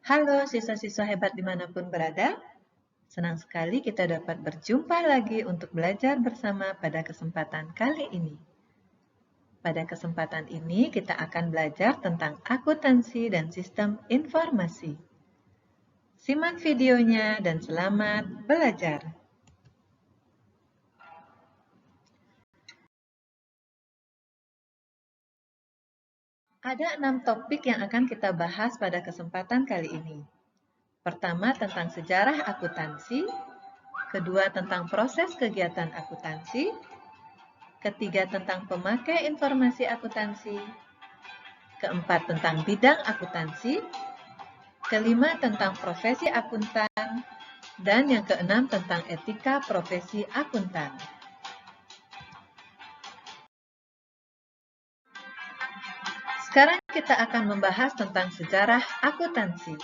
Halo siswa-siswa hebat dimanapun berada, senang sekali kita dapat berjumpa lagi untuk belajar bersama pada kesempatan kali ini. Pada kesempatan ini kita akan belajar tentang akuntansi dan sistem informasi. Simak videonya dan selamat belajar. Ada 6 topik yang akan kita bahas pada kesempatan kali ini. Pertama tentang sejarah akuntansi, kedua tentang proses kegiatan akuntansi, ketiga tentang pemakai informasi akuntansi, keempat tentang bidang akuntansi, kelima tentang profesi akuntan, dan yang keenam tentang etika profesi akuntan. Sekarang kita akan membahas tentang sejarah akuntansi.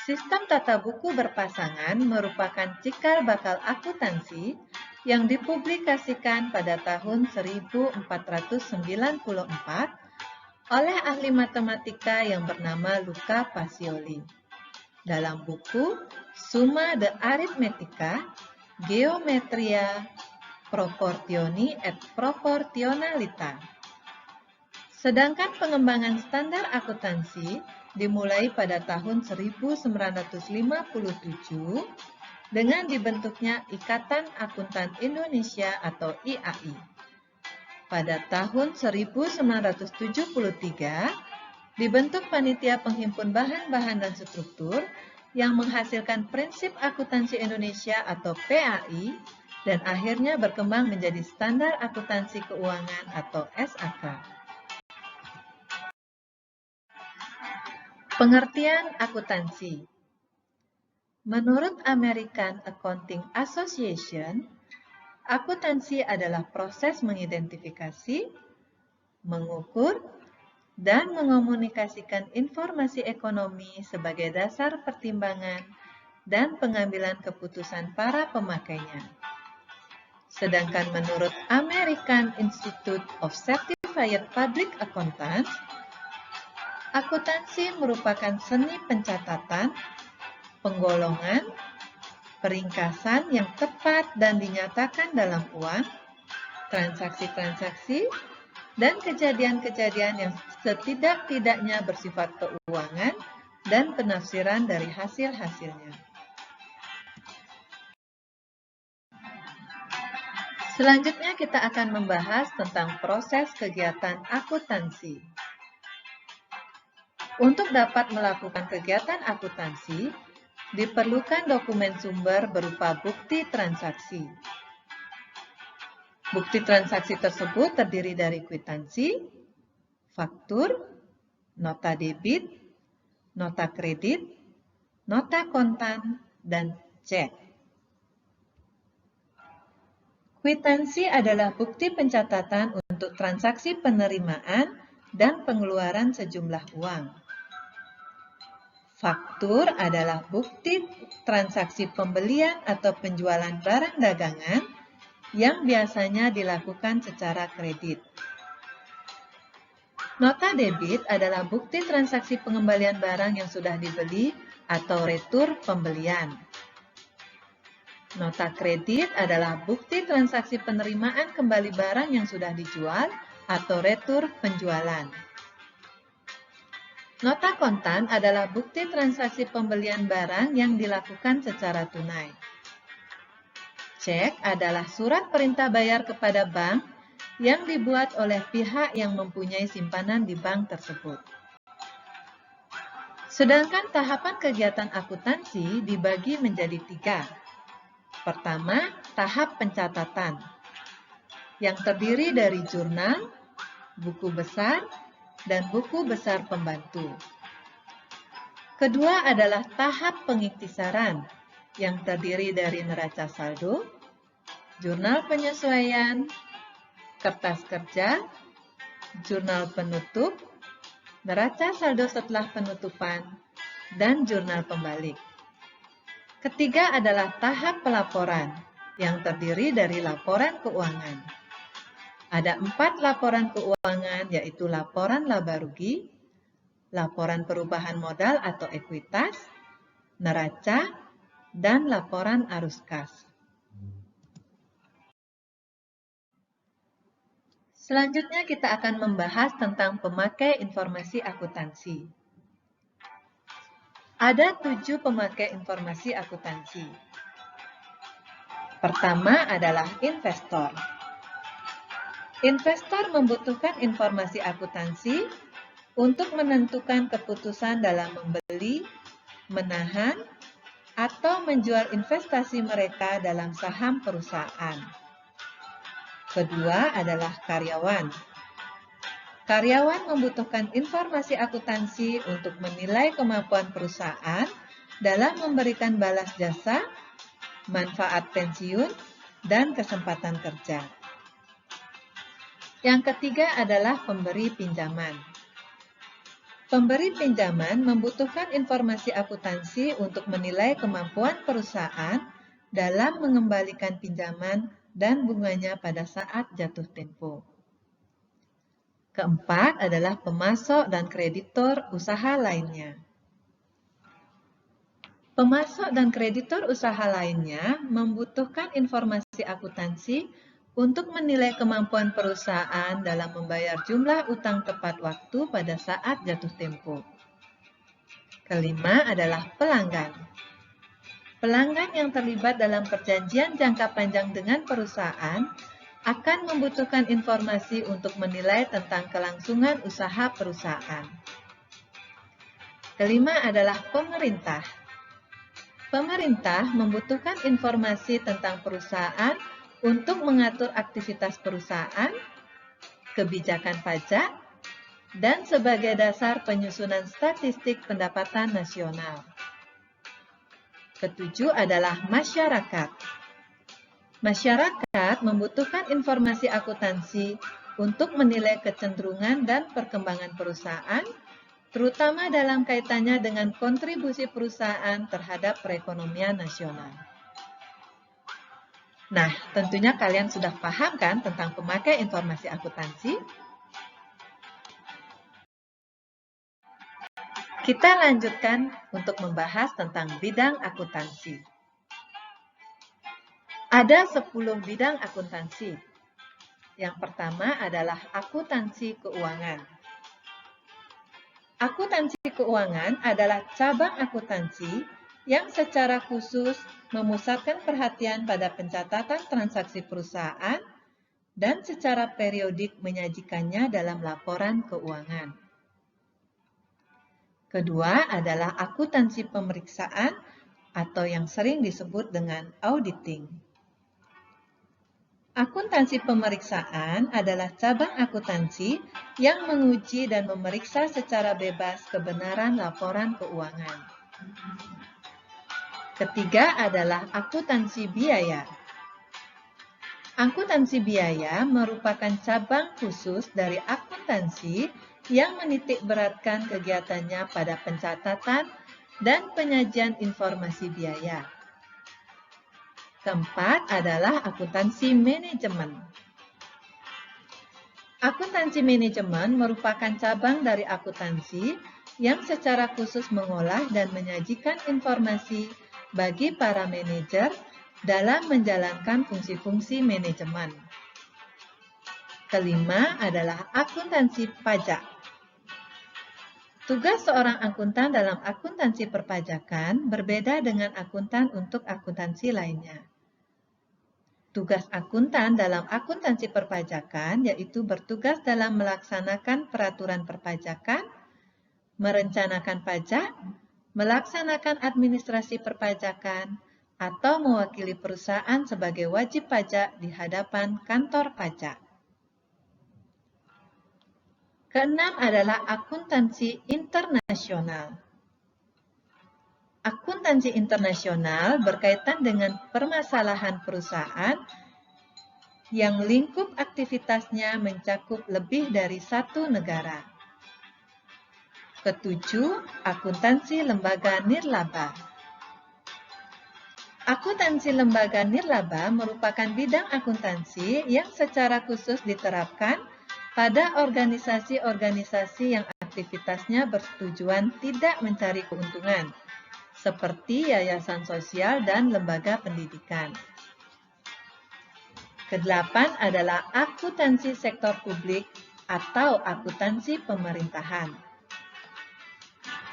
Sistem tata buku berpasangan merupakan cikal bakal akuntansi yang dipublikasikan pada tahun 1494 oleh ahli matematika yang bernama Luca Pacioli. Dalam buku Summa de Arithmetica, Geometria, Proportioni et Proportionalita. Sedangkan pengembangan standar akuntansi dimulai pada tahun 1957 dengan dibentuknya Ikatan Akuntan Indonesia atau IAI. Pada tahun 1973, dibentuk Panitia Penghimpun Bahan-Bahan dan Struktur yang menghasilkan Prinsip Akuntansi Indonesia atau PAI dan akhirnya berkembang menjadi Standar Akuntansi Keuangan atau SAK. Pengertian akuntansi. Menurut American Accounting Association, akuntansi adalah proses mengidentifikasi, mengukur, dan mengomunikasikan informasi ekonomi sebagai dasar pertimbangan dan pengambilan keputusan para pemakainya. Sedangkan menurut American Institute of Certified Public Accountants, akuntansi merupakan seni pencatatan, penggolongan, peringkasan yang tepat dan dinyatakan dalam uang, transaksi-transaksi, dan kejadian-kejadian yang setidak-tidaknya bersifat keuangan dan penafsiran dari hasil-hasilnya. Selanjutnya kita akan membahas tentang proses kegiatan akuntansi. Untuk dapat melakukan kegiatan akuntansi, diperlukan dokumen sumber berupa bukti transaksi. Bukti transaksi tersebut terdiri dari kwitansi, faktur, nota debit, nota kredit, nota kontan, dan cek. Kwitansi adalah bukti pencatatan untuk transaksi penerimaan dan pengeluaran sejumlah uang. Faktur adalah bukti transaksi pembelian atau penjualan barang dagangan yang biasanya dilakukan secara kredit. Nota debit adalah bukti transaksi pengembalian barang yang sudah dibeli atau retur pembelian. Nota kredit adalah bukti transaksi penerimaan kembali barang yang sudah dijual atau retur penjualan. Nota kontan adalah bukti transaksi pembelian barang yang dilakukan secara tunai. Cek adalah surat perintah bayar kepada bank yang dibuat oleh pihak yang mempunyai simpanan di bank tersebut. Sedangkan tahapan kegiatan akuntansi dibagi menjadi 3. Pertama, tahap pencatatan, yang terdiri dari jurnal, buku besar, dan buku besar pembantu. Kedua adalah tahap pengiktisaran, yang terdiri dari neraca saldo, jurnal penyesuaian, kertas kerja, jurnal penutup, neraca saldo setelah penutupan, dan jurnal pembalik. Ketiga adalah tahap pelaporan, yang terdiri dari laporan keuangan. Ada 4 laporan keuangan, yaitu laporan laba rugi, laporan perubahan modal atau ekuitas, neraca, dan laporan arus kas. Selanjutnya kita akan membahas tentang pemakai informasi akuntansi. Ada 7 pemakai informasi akuntansi. Pertama adalah investor. Investor membutuhkan informasi akuntansi untuk menentukan keputusan dalam membeli, menahan, atau menjual investasi mereka dalam saham perusahaan. Kedua adalah karyawan. Karyawan membutuhkan informasi akuntansi untuk menilai kemampuan perusahaan dalam memberikan balas jasa, manfaat pensiun, dan kesempatan kerja. Yang ketiga adalah pemberi pinjaman. Pemberi pinjaman membutuhkan informasi akuntansi untuk menilai kemampuan perusahaan dalam mengembalikan pinjaman dan bunganya pada saat jatuh tempo. Keempat adalah pemasok dan kreditor usaha lainnya. Pemasok dan kreditor usaha lainnya membutuhkan informasi akuntansi untuk menilai kemampuan perusahaan dalam membayar jumlah utang tepat waktu pada saat jatuh tempo. Kelima adalah pelanggan. Pelanggan yang terlibat dalam perjanjian jangka panjang dengan perusahaan akan membutuhkan informasi untuk menilai tentang kelangsungan usaha perusahaan. Kelima adalah pemerintah. Pemerintah membutuhkan informasi tentang perusahaan untuk mengatur aktivitas perusahaan, kebijakan pajak, dan sebagai dasar penyusunan statistik pendapatan nasional. Ketujuh adalah masyarakat. Masyarakat membutuhkan informasi akuntansi untuk menilai kecenderungan dan perkembangan perusahaan, terutama dalam kaitannya dengan kontribusi perusahaan terhadap perekonomian nasional. Nah, tentunya kalian sudah paham kan tentang pemakai informasi akuntansi? Kita lanjutkan untuk membahas tentang bidang akuntansi. Ada 10 bidang akuntansi. Yang pertama adalah akuntansi keuangan. Akuntansi keuangan adalah cabang akuntansi yang secara khusus memusatkan perhatian pada pencatatan transaksi perusahaan dan secara periodik menyajikannya dalam laporan keuangan. Kedua adalah akuntansi pemeriksaan atau yang sering disebut dengan auditing. Akuntansi pemeriksaan adalah cabang akuntansi yang menguji dan memeriksa secara bebas kebenaran laporan keuangan. Ketiga adalah akuntansi biaya. Akuntansi biaya merupakan cabang khusus dari akuntansi yang menitikberatkan kegiatannya pada pencatatan dan penyajian informasi biaya. Keempat adalah akuntansi manajemen. Akuntansi manajemen merupakan cabang dari akuntansi yang secara khusus mengolah dan menyajikan informasi bagi para manajer dalam menjalankan fungsi-fungsi manajemen. Kelima adalah akuntansi pajak. Tugas seorang akuntan dalam akuntansi perpajakan berbeda dengan akuntan untuk akuntansi lainnya. Tugas akuntan dalam akuntansi perpajakan yaitu bertugas dalam melaksanakan peraturan perpajakan, merencanakan pajak, melaksanakan administrasi perpajakan, atau mewakili perusahaan sebagai wajib pajak di hadapan kantor pajak. Keenam adalah akuntansi internasional. Akuntansi internasional berkaitan dengan permasalahan perusahaan yang lingkup aktivitasnya mencakup lebih dari satu negara. Ketujuh, akuntansi lembaga nirlaba. Akuntansi lembaga nirlaba merupakan bidang akuntansi yang secara khusus diterapkan pada organisasi-organisasi yang akan aktivitasnya bertujuan tidak mencari keuntungan, seperti yayasan sosial dan lembaga pendidikan. Kedelapan adalah akuntansi sektor publik atau akuntansi pemerintahan.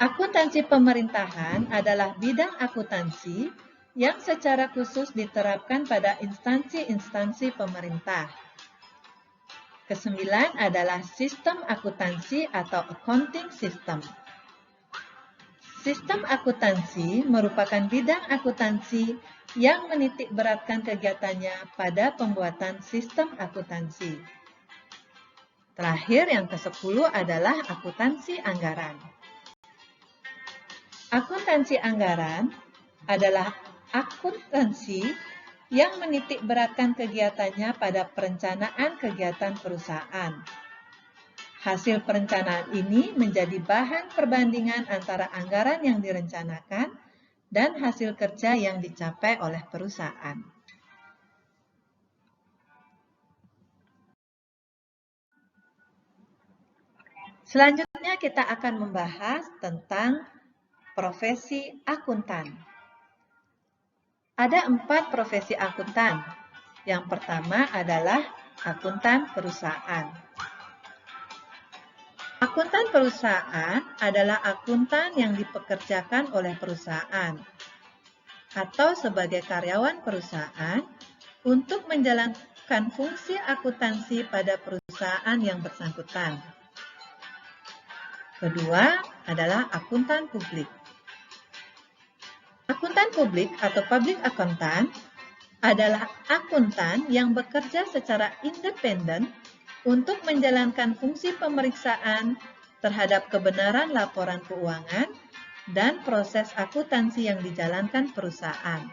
Akuntansi pemerintahan adalah bidang akuntansi yang secara khusus diterapkan pada instansi-instansi pemerintah. Kesembilan adalah sistem akuntansi atau accounting system. Sistem akuntansi merupakan bidang akuntansi yang menitik beratkan kegiatannya pada pembuatan sistem akuntansi. Terakhir, yang ke-10 adalah akuntansi anggaran. Akuntansi anggaran adalah akuntansi yang menitik beratkan kegiatannya pada perencanaan kegiatan perusahaan. Hasil perencanaan ini menjadi bahan perbandingan antara anggaran yang direncanakan dan hasil kerja yang dicapai oleh perusahaan. Selanjutnya kita akan membahas tentang profesi akuntan. Ada 4 profesi akuntan. Yang pertama adalah akuntan perusahaan. Akuntan perusahaan adalah akuntan yang dipekerjakan oleh perusahaan atau sebagai karyawan perusahaan untuk menjalankan fungsi akuntansi pada perusahaan yang bersangkutan. Kedua adalah akuntan publik. Akuntan publik atau public accountant adalah akuntan yang bekerja secara independen untuk menjalankan fungsi pemeriksaan terhadap kebenaran laporan keuangan dan proses akuntansi yang dijalankan perusahaan.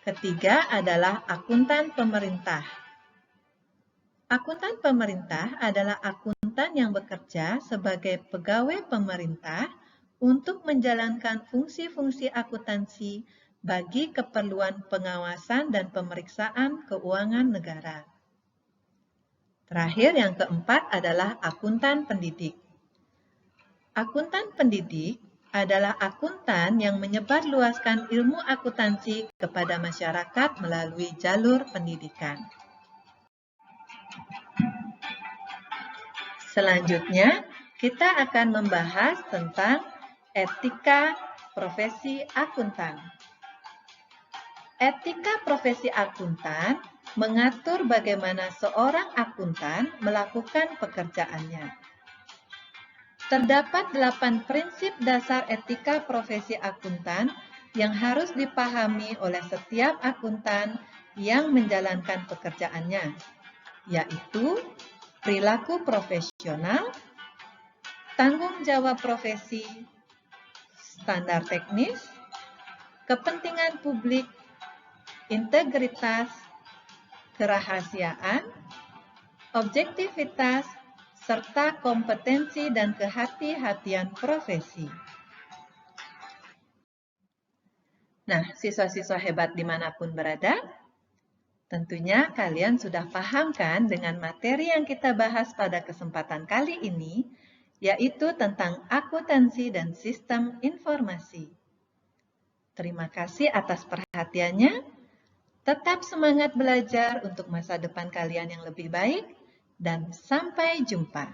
Ketiga adalah akuntan pemerintah. Akuntan pemerintah adalah akuntan yang bekerja sebagai pegawai pemerintah untuk menjalankan fungsi-fungsi akuntansi bagi keperluan pengawasan dan pemeriksaan keuangan negara. Terakhir, yang keempat adalah akuntan pendidik. Akuntan pendidik adalah akuntan yang menyebarluaskan ilmu akuntansi kepada masyarakat melalui jalur pendidikan. Selanjutnya, kita akan membahas tentang etika profesi akuntan. Etika profesi akuntan mengatur bagaimana seorang akuntan melakukan pekerjaannya. Terdapat 8 prinsip dasar etika profesi akuntan yang harus dipahami oleh setiap akuntan yang menjalankan pekerjaannya, yaitu perilaku profesional, tanggung jawab profesi, standar teknis, kepentingan publik, integritas, kerahasiaan, objektivitas, serta kompetensi dan kehati-hatian profesi. Nah, siswa-siswa hebat dimanapun berada, tentunya kalian sudah paham kan dengan materi yang kita bahas pada kesempatan kali ini, yaitu tentang akuntansi dan sistem informasi. Terima kasih atas perhatiannya. Tetap semangat belajar untuk masa depan kalian yang lebih baik, dan sampai jumpa.